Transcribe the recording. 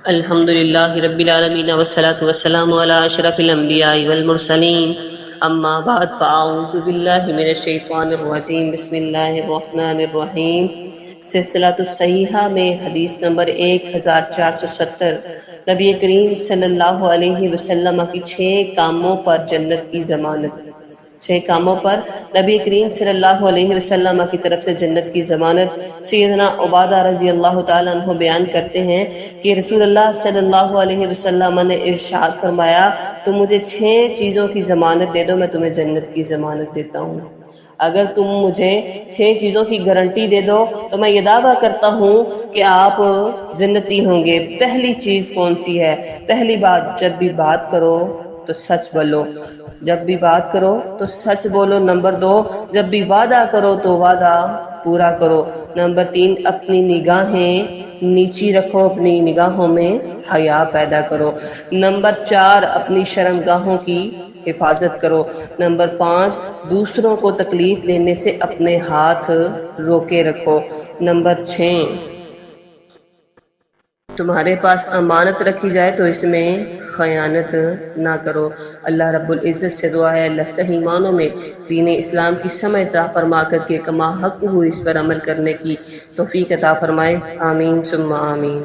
الحمد للہ رب العالمین والصلاة والسلام علی اشرف الانبیاء والمرسلین اما بعد فاعوذ باللہ من الشیطان الرجیم بسم اللہ الرحمن الرحیم۔ سلسلۃ الصحیحہ میں حدیث نمبر 1470، نبی کریم صلی اللہ علیہ وسلم کی 6 کاموں پر جنت کی ضمانت۔ 6 کاموں پر نبی کریم صلی اللہ علیہ وسلم کی طرف سے جنت کی ضمانت۔ سیدنا عبادہ رضی اللہ تعالیٰ عنہ بیان کرتے ہیں کہ رسول اللہ صلی اللہ علیہ وسلم نے ارشاد فرمایا، تم مجھے 6 چیزوں کی ضمانت دے دو، میں تمہیں جنت کی ضمانت دیتا ہوں۔ اگر تم مجھے 6 چیزوں کی گارنٹی دے دو تو میں یہ دعویٰ کرتا ہوں کہ آپ جنتی ہوں گے۔ پہلی چیز کون سی ہے؟ پہلی بات، جب بھی بات کرو تو سچ بولو، جب بھی بات کرو تو سچ بولو۔ نمبر 2، جب بھی وعدہ کرو تو وعدہ پورا کرو۔ نمبر 3، اپنی نگاہیں نیچی رکھو، اپنی نگاہوں میں حیا پیدا کرو۔ نمبر 4، اپنی شرمگاہوں کی حفاظت کرو۔ نمبر 5، دوسروں کو تکلیف دینے سے اپنے ہاتھ روکے رکھو۔ نمبر 6، تمہارے پاس امانت رکھی جائے تو اس میں خیانت نہ کرو۔ اللہ رب العزت سے دعا ہے اللہ صحیح معنوں میں دین اسلام کی سمجھ عطا فرما کر کے کما حق ہو اس پر عمل کرنے کی توفیق عطا فرمائے۔ آمین ثم آمین۔